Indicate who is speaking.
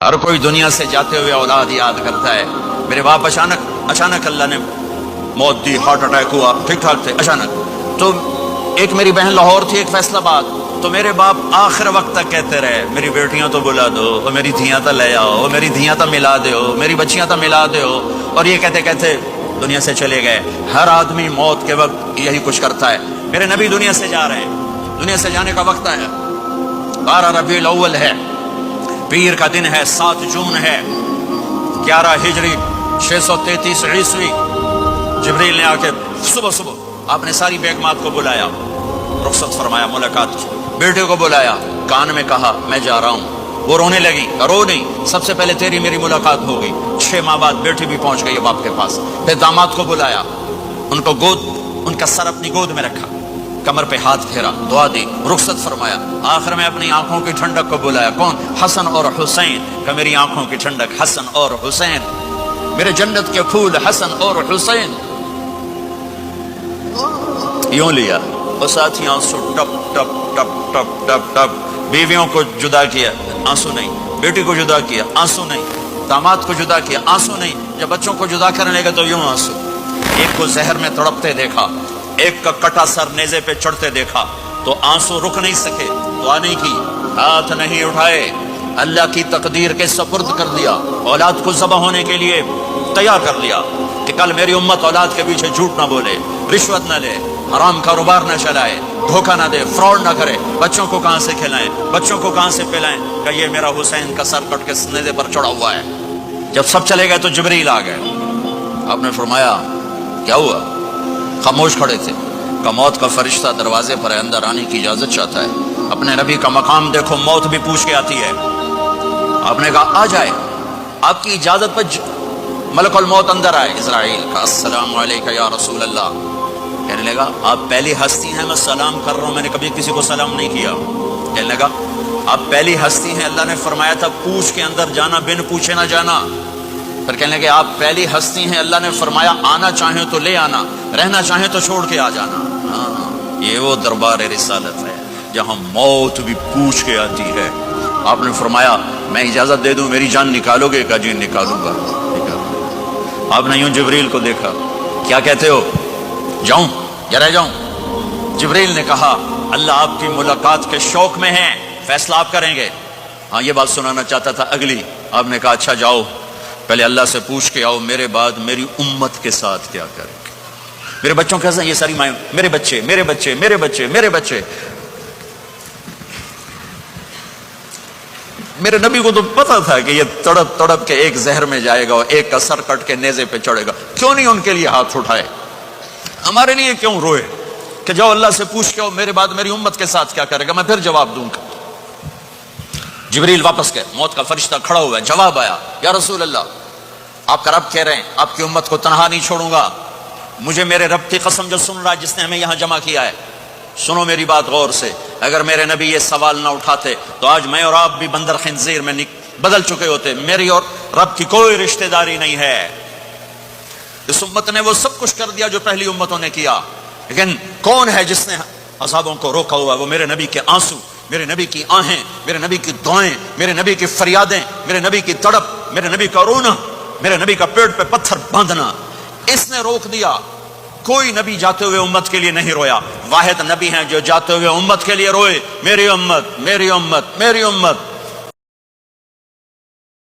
Speaker 1: ہر کوئی دنیا سے جاتے ہوئے اولاد یاد کرتا ہے. میرے باپ اچانک اللہ نے موت دی، ہارٹ اٹیک ہوا، ٹھیک ٹھاک تھے، اچانک. تو ایک میری بہن لاہور تھی، ایک فیصل آباد. تو میرے باپ آخر وقت تک کہتے رہے میری بیٹیاں تو بلا دو، اور میری دھیاں تو لے آؤ، میری دھیاں تو ملا دو، میری بچیاں تو ملا دو. اور یہ کہتے کہتے دنیا سے چلے گئے. ہر آدمی موت کے وقت یہی کچھ کرتا ہے. میرے نبی دنیا سے جا رہے ہیں، دنیا سے جانے کا وقت ہے. 12 ربیع الاول ہے، پیر کا دن ہے، 7 جون ہے، 11 ہجری 633 عیسوی. جبریل نے آ کے صبح آپ نے ساری بیگمات کو بلایا، رخصت فرمایا ملاقات کی. بیٹے کو بلایا، کان میں کہا میں جا رہا ہوں. وہ رونے لگی، رو نہیں، سب سے پہلے تیری میری ملاقات ہو گئی. 6 ماہ بعد بیٹی بھی پہنچ گئی باپ کے پاس. پھر داماد کو بلایا، ان کا سر اپنی گود میں رکھا، کمر پہ ہاتھ پھیرا، دعا دی، رخصت فرمایا. آخر میں اپنی آنکھوں کی ٹھنڈک کو بلایا. کون؟ حسن اور حسین. کہ میری آنکھوں کی ٹھنڈک حسن اور حسین، میرے جنت کے پھول حسن اور حسین. یوں لیا اور ساتھ ہی آنسو ٹپ ٹپ ٹپ ٹپ ٹپ ٹپ. بیویوں کو جدا کیا، آنسو نہیں. بیٹی کو جدا کیا، آنسو نہیں. داماد کو جدا کیا، آنسو نہیں. جب بچوں کو جدا کرنے لگے تو یوں آنسو. ایک کو زہر میں تڑپتے دیکھا، ایک کا کٹا سر نیزے پہ چڑھتے دیکھا تو آنسو رک نہیں سکے. دعا نہیں کی، ہاتھ نہیں اٹھائے، اللہ کی تقدیر کے سپرد کر دیا. اولاد کو ذبح ہونے کے لیے تیار کر لیا کہ کل میری امت اولاد کے پیچھے جھوٹ نہ بولے، رشوت نہ لے، حرام کاروبار نہ چلائے، دھوکہ نہ دے، فراڈ نہ کرے. بچوں کو کہاں سے کھلائیں، بچوں کو کہاں سے پلائیں کہ یہ میرا حسین کا سر کٹ کے نیزے پر چڑھا ہوا ہے. جب سب چلے گئے تو جبریل آ گئے. آپ نے فرمایا کیا ہوا؟ خاموش کھڑے تھے. کہ موت کا فرشتہ دروازے پر اندر آنے کی اجازت چاہتا ہے. اپنے نبی کا مقام دیکھو، موت بھی پوچھ کے آتی ہے. آپ نے کہا آ جائے، آپ کی اجازت پر ملک الموت اندر آئے. اسرائیل کا السلام علیکہ یا رسول اللہ. کہنے لگا آپ پہلی ہستی ہیں، میں سلام کر رہا ہوں، میں نے کبھی کسی کو سلام نہیں کیا. کہنے لگا آپ پہلی ہستی ہیں، اللہ نے فرمایا تھا پوچھ کے اندر جانا، بن پوچھے نہ جانا. پھر کہنے لگے آپ پہلی ہستی ہیں، اللہ نے فرمایا آنا چاہیں تو لے آنا، رہنا چاہیں تو چھوڑ کے آ جانا. ہاں، یہ وہ دربار رسالت ہے جہاں موت بھی پوچھ کے آتی ہے. آپ نے فرمایا میں اجازت دے دوں میری جان نکالو گے؟ کہا جی نکالوں گا. آپ نے یوں جبریل کو دیکھا، کیا کہتے ہو، جاؤں یا رہ جاؤں؟ جبریل نے کہا اللہ آپ کی ملاقات کے شوق میں ہیں، فیصلہ آپ کریں گے. ہاں یہ بات سنانا چاہتا تھا اگلی. آپ نے کہا اچھا جاؤ، پہلے اللہ سے پوچھ کے آؤ میرے بعد میری امت کے ساتھ کیا کریں گے. میرے بچوں کیسے؟ یہ ساری مائیں، میرے بچے میرے بچے میرے بچے میرے بچے. میرے نبی کو تو پتا تھا کہ یہ تڑپ تڑپ کے ایک زہر میں جائے گا اور ایک کا سر کٹ کے نیزے پہ چڑھے گا. کیوں نہیں ان کے لیے ہاتھ اٹھائے؟ ہمارے لیے کیوں روئے کہ جاؤ اللہ سے پوچھ کے آؤ میرے بعد میری امت کے ساتھ کیا کرے گا، میں پھر جواب دوں گا. جبریل واپس گئے، موت کا فرشتہ کھڑا ہوا ہے. جواب آیا یا رسول اللہ آپ کا رب کہہ رہے ہیں آپ کی امت کو تنہا نہیں چھوڑوں گا. مجھے میرے رب کی قسم جو سن رہا ہے جس نے ہمیں یہاں جمع کیا ہے، سنو میری بات غور سے. اگر میرے نبی یہ سوال نہ اٹھاتے تو آج میں اور آپ بھی بندر خنزیر میں بدل چکے ہوتے. میری اور رب کی کوئی رشتہ داری نہیں ہے. اس امت نے وہ سب کچھ کر دیا جو پہلی امتوں نے کیا، لیکن کون ہے جس نے عذابوں کو روکا ہوا؟ وہ میرے نبی کے آنسو، میرے نبی کی آہیں، میرے نبی کی دعائیں، میرے نبی کی فریادیں، میرے نبی کی تڑپ، میرے نبی کا رونا، میرے نبی کا پیٹ پہ پتھر باندھنا. اس نے روک دیا. کوئی نبی جاتے ہوئے امت کے لیے نہیں رویا. واحد نبی ہیں جو جاتے ہوئے امت کے لیے روئے، میری امت میری امت میری امت.